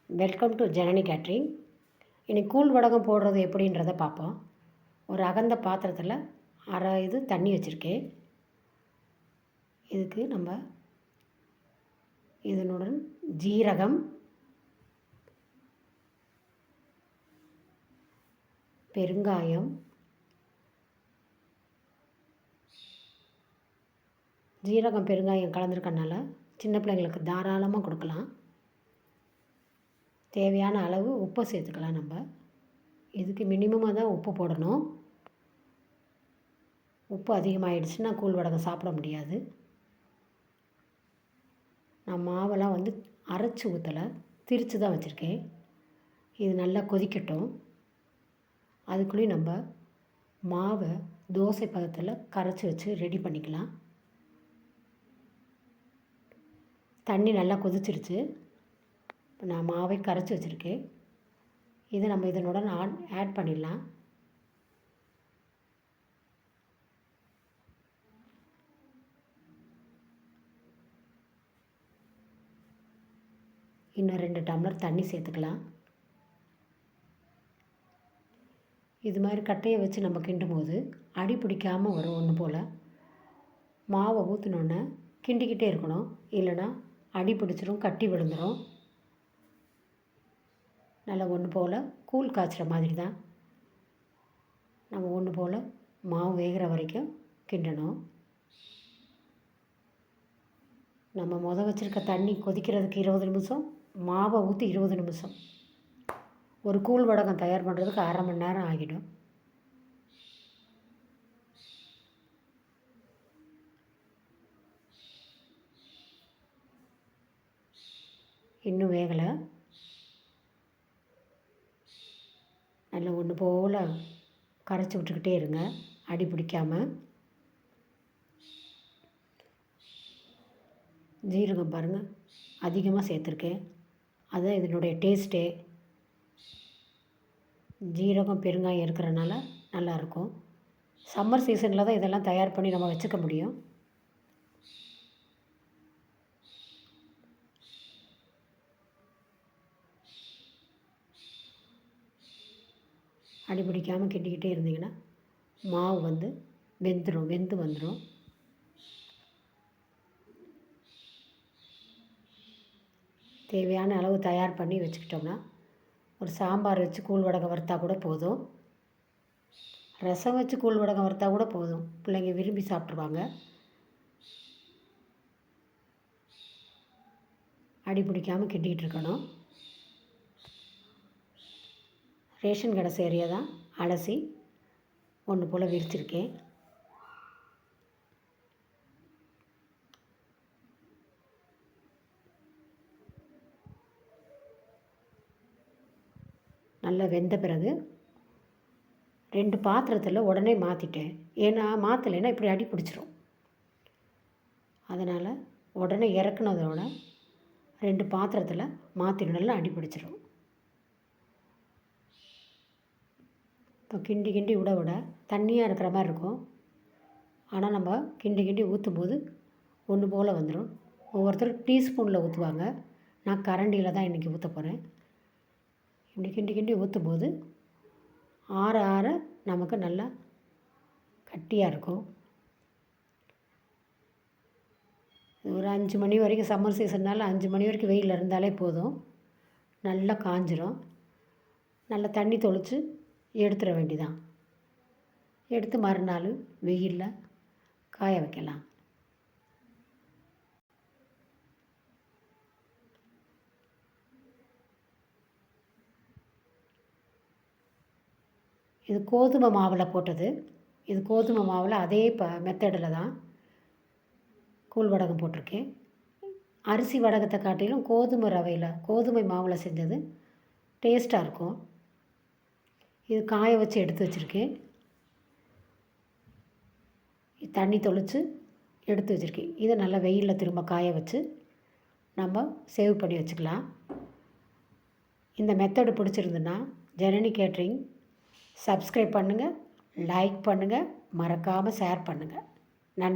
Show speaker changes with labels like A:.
A: Welcome to Janani catering. இன்றைக்கி கூழ் வடகம் போடுறது எப்படின்றத பார்ப்போம். ஒரு அகந்த பாத்திரத்தில் அரை இது தண்ணி வச்சுருக்கேன். இதுக்கு நம்ம இதனுடன் ஜீரகம், பெருங்காயம், ஜீரகம் பெருங்காயம் கலந்துருக்கனால சின்ன பிள்ளைங்களுக்கு தாராளமாக கொடுக்கலாம். தேவையான அளவு உப்பை சேர்த்துக்கலாம். நம்ம இதுக்கு மினிமமாக தான் உப்பு போடணும். உப்பு அதிகமாகிடுச்சுன்னா கூழ் வடகம் சாப்பிட முடியாது. நான் மாவெல்லாம் அரைச்சி ஊற்றலை, திரித்து தான் வச்சுருக்கேன். இது நல்லா கொதிக்கட்டும். அதுக்குள்ளேயும் நம்ம மாவை தோசை பதத்தில் கரைச்சி வச்சு ரெடி பண்ணிக்கலாம். தண்ணி நல்லா கொதிச்சிருச்சு. இப்போ நான் மாவை கரைச்சி வச்சுருக்கேன். இதை நம்ம இதனுடன் ஆட் பண்ணிடலாம். இன்னும் 2 டம்ளர் தண்ணி சேர்த்துக்கலாம். இது மாதிரி கட்டையை வச்சு நம்ம கிண்டும் போது அடி பிடிக்காமல் வரும். ஒன்று போல் மாவை ஊற்றினோன்னே கிண்டிக்கிட்டே இருக்கணும், இல்லைன்னா அடி பிடிச்சிரும், கட்டி விழுந்துடும். நல்லா ஒன்று போல் கூழ் காய்ச்சுற மாதிரி தான் நம்ம ஒன்று போல் மாவு வேகிற வரைக்கும் கிண்டணும். நம்ம வச்சுருக்க தண்ணி கொதிக்கிறதுக்கு 20 நிமிஷம், மாவை ஊற்றி 20 நிமிஷம். ஒரு கூழ் வடகம் தயார் பண்ணுறதுக்கு அரை மணி நேரம் ஆகிடும். இன்னும் வேகலை. நல்லா ஒன்று போல் கரைச்சி விட்டுக்கிட்டே இருங்க, அடி பிடிக்காமல். ஜீரகம் பாருங்கள், அதிகமாக சேர்த்துருக்கேன். அதுதான் இதனுடைய டேஸ்ட்டே. ஜீரகம் பெருங்காயம் இருக்கிறனால நல்லாயிருக்கும். சம்மர் சீசனில் தான் இதெல்லாம் தயார் பண்ணி நம்ம வச்சுக்க முடியும். அடி பிடிக்காமல் கிண்டிக்கிட்டே இருந்தீங்கன்னா மாவு வெந்து வந்துடும். தேவையான அளவு தயார் பண்ணி வச்சுக்கிட்டோம்னா ஒரு சாம்பார் வச்சு கூழ் வடகம் வறுத்தா கூட போதும், ரசம் வச்சு கூழ் வடகம் வறுத்தா கூட போதும். பிள்ளைங்க விரும்பி சாப்பிட்ருவாங்க. அடி பிடிக்காமல் கிண்டிக்கிட்டு இருக்கணும். ரேஷன் கடை சேரியை தான் அலசி ஒன்று போல் விரிச்சிருக்கேன். நல்லா வெந்த பிறகு 2 பாத்திரத்தில் உடனே மாற்றிட்டேன். ஏன்னா மாற்றலைன்னா இப்படி அடி பிடிச்சிரும். அதனால் உடனே இறக்குனதோட 2 பாத்திரத்தில் மாற்றிடும், நல்லா அடி பிடிச்சிரும். இப்போ கிண்டி விட தண்ணியாக இருக்கிற மாதிரி இருக்கும். ஆனால் நம்ம கிண்டி ஊற்றும் போது ஒன்று போல் வந்துடும். ஒவ்வொருத்தர் டீஸ்பூனில் ஊற்றுவாங்க, நான் கரண்டியில் தான் இன்றைக்கி ஊற்ற போகிறேன். இப்படி கிண்டி ஊற்றும் போது ஆற நமக்கு நல்லா கட்டியாக இருக்கும். ஒரு 5 மணி வரைக்கும், சம்மர் சீசன்னால் 5 மணி வரைக்கும் வெயில் இருந்தாலே போதும், நல்லா காஞ்சிரும். நல்லா தண்ணி தொளித்து எடுத்துட வேண்டிதான். எடுத்து மறுநாள் வெயிலில் காய வைக்கலாம். இது கோதுமை மாவில் போட்டது. இது கோதுமை மாவில் அதே மெத்தடில் தான் கூழ் வடகம் போட்டிருக்கேன். அரிசி வடகத்தை காட்டிலும் கோதுமை மாவில் செஞ்சது டேஸ்ட்டாக இருக்கும். இது காய வச்சு எடுத்து வச்சுருக்கேன். தண்ணி தொளித்து எடுத்து வச்சுருக்கேன். இதை நல்லா வெயிலில் திரும்ப காய வச்சு நம்ம சேவ் பண்ணி வச்சுக்கலாம். இந்த மெத்தடு பிடிச்சிருந்துன்னா ஜனனி கேட்ரிங் சப்ஸ்கிரைப் பண்ணுங்கள், லைக் பண்ணுங்கள், மறக்காமல் ஷேர் பண்ணுங்கள். நன்றி.